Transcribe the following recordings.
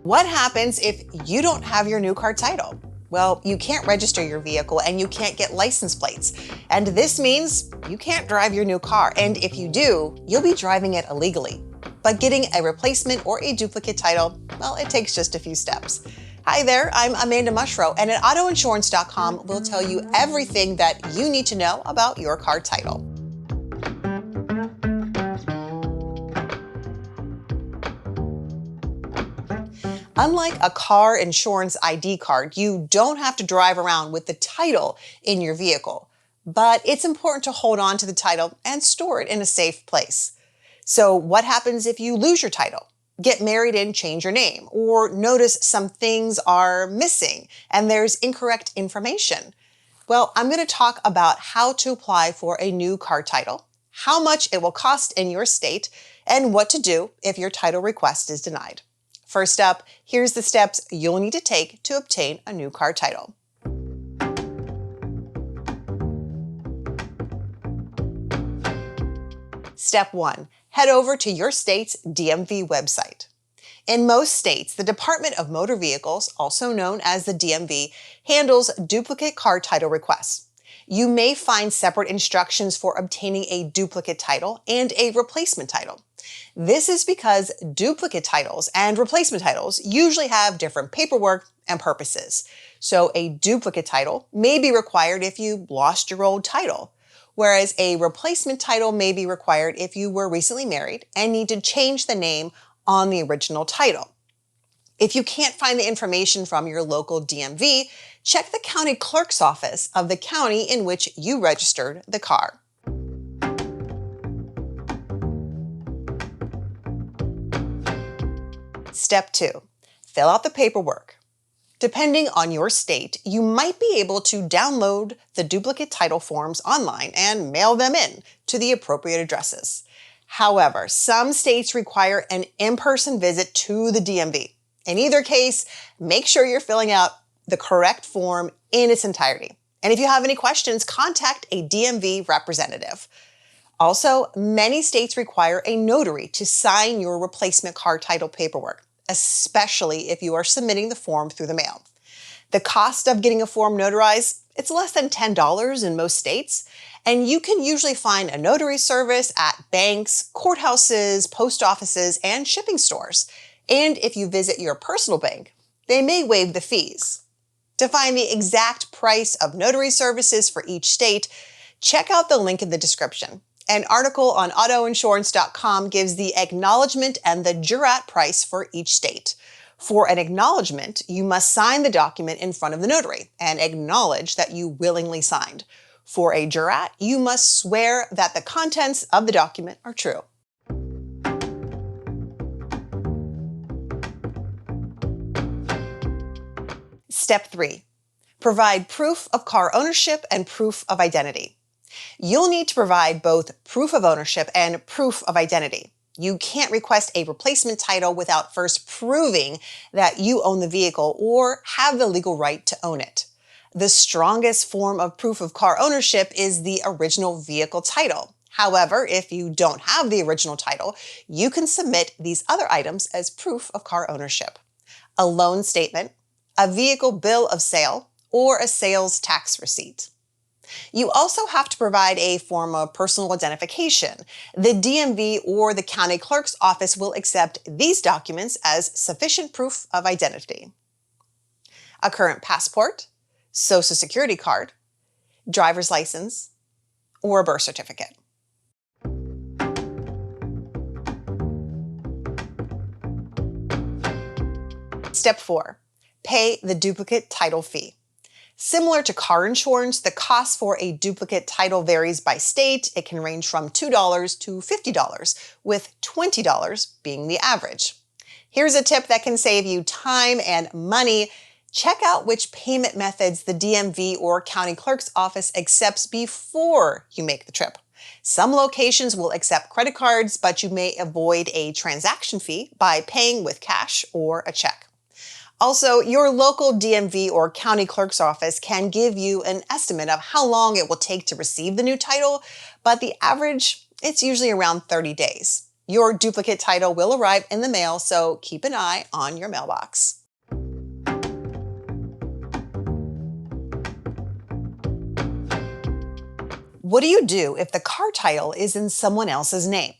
What happens if you don't have your new car title? Well, you can't register your vehicle and you can't get license plates. And this means you can't drive your new car. And if you do, you'll be driving it illegally. But getting a replacement or a duplicate title, well, it takes just a few steps. Hi there, I'm Amanda Mushro, and at autoinsurance.com, we'll tell you everything that you need to know about your car title. Unlike a car insurance ID card, you don't have to drive around with the title in your vehicle, but it's important to hold on to the title and store it in a safe place. So what happens if you lose your title, get married and change your name, or notice some things are missing and there's incorrect information? Well, I'm going to talk about how to apply for a new car title, how much it will cost in your state, and what to do if your title request is denied. First up, here's the steps you'll need to take to obtain a new car title. Step 1. Head over to your state's DMV website. In most states, the Department of Motor Vehicles, also known as the DMV, handles duplicate car title requests. You may find separate instructions for obtaining a duplicate title and a replacement title. This is because duplicate titles and replacement titles usually have different paperwork and purposes. So a duplicate title may be required if you lost your old title, whereas a replacement title may be required if you were recently married and need to change the name on the original title. If you can't find the information from your local DMV, check the county clerk's office of the county in which you registered the car. Step 2. Fill out the paperwork. Depending on your state, you might be able to download the duplicate title forms online and mail them in to the appropriate addresses. However, some states require an in-person visit to the DMV. In either case, make sure you're filling out the correct form in its entirety. And if you have any questions, contact a DMV representative. Also, many states require a notary to sign your replacement car title paperwork, especially if you are submitting the form through the mail. The cost of getting a form notarized, it's less than $10 in most states, and you can usually find a notary service at banks, courthouses, post offices, and shipping stores. And if you visit your personal bank, they may waive the fees. To find the exact price of notary services for each state, check out the link in the description. An article on autoinsurance.com gives the acknowledgement and the jurat price for each state. For an acknowledgement, you must sign the document in front of the notary and acknowledge that you willingly signed. For a jurat, you must swear that the contents of the document are true. Step 3. Provide proof of car ownership and proof of identity. You'll need to provide both proof of ownership and proof of identity. You can't request a replacement title without first proving that you own the vehicle or have the legal right to own it. The strongest form of proof of car ownership is the original vehicle title. However, if you don't have the original title, you can submit these other items as proof of car ownership: a loan statement, a vehicle bill of sale, or a sales tax receipt. You also have to provide a form of personal identification. The DMV or the county clerk's office will accept these documents as sufficient proof of identity: a current passport, social security card, driver's license, or a birth certificate. Step 4. Pay the duplicate title fee. Similar to car insurance, the cost for a duplicate title varies by state. It can range from $2 to $50, with $20 being the average. Here's a tip that can save you time and money. Check out which payment methods the DMV or county clerk's office accepts before you make the trip. Some locations will accept credit cards, but you may avoid a transaction fee by paying with cash or a check. Also, your local DMV or county clerk's office can give you an estimate of how long it will take to receive the new title, but the average, it's usually around 30 days. Your duplicate title will arrive in the mail, so keep an eye on your mailbox. What do you do if the car title is in someone else's name?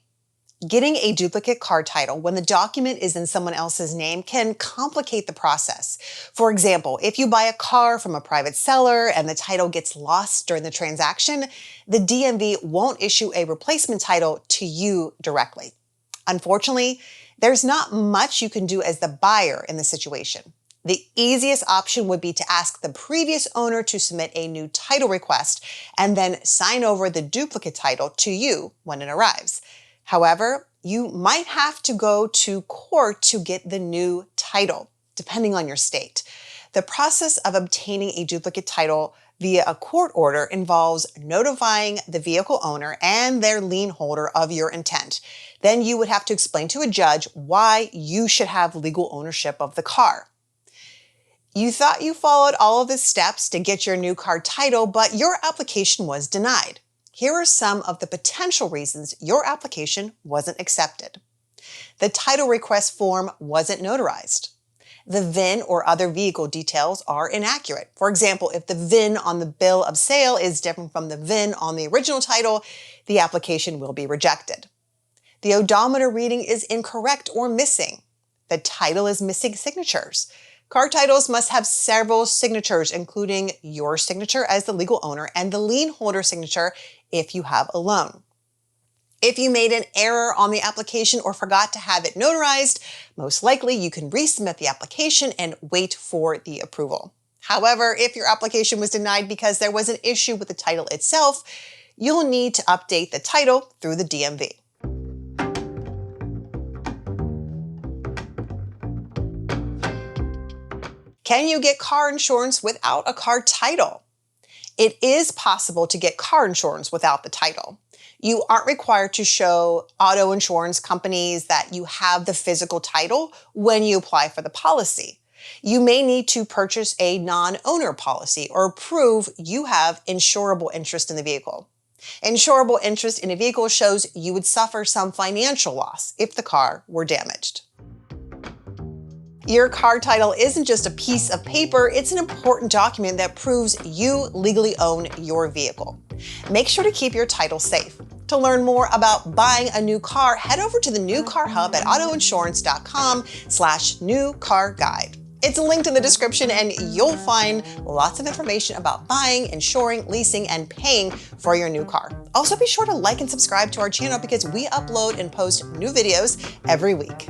Getting a duplicate car title when the document is in someone else's name can complicate the process. For example, if you buy a car from a private seller and the title gets lost during the transaction, the DMV won't issue a replacement title to you directly. Unfortunately, there's not much you can do as the buyer in the situation. The easiest option would be to ask the previous owner to submit a new title request and then sign over the duplicate title to you when it arrives. However, you might have to go to court to get the new title, depending on your state. The process of obtaining a duplicate title via a court order involves notifying the vehicle owner and their lien holder of your intent. Then you would have to explain to a judge why you should have legal ownership of the car. You thought you followed all of the steps to get your new car title, but your application was denied. Here are some of the potential reasons your application wasn't accepted. The title request form wasn't notarized. The VIN or other vehicle details are inaccurate. For example, if the VIN on the bill of sale is different from the VIN on the original title, the application will be rejected. The odometer reading is incorrect or missing. The title is missing signatures. Car titles must have several signatures, including your signature as the legal owner and the lien holder signature if you have a loan. If you made an error on the application or forgot to have it notarized, most likely you can resubmit the application and wait for the approval. However, if your application was denied because there was an issue with the title itself, you'll need to update the title through the DMV. Can you get car insurance without a car title? It is possible to get car insurance without the title. You aren't required to show auto insurance companies that you have the physical title when you apply for the policy. You may need to purchase a non-owner policy or prove you have insurable interest in the vehicle. Insurable interest in a vehicle shows you would suffer some financial loss if the car were damaged. Your car title isn't just a piece of paper, it's an important document that proves you legally own your vehicle. Make sure to keep your title safe. To learn more about buying a new car, head over to the New Car Hub at autoinsurance.com/newcarguide. It's linked in the description and you'll find lots of information about buying, insuring, leasing, and paying for your new car. Also be sure to like and subscribe to our channel because we upload and post new videos every week.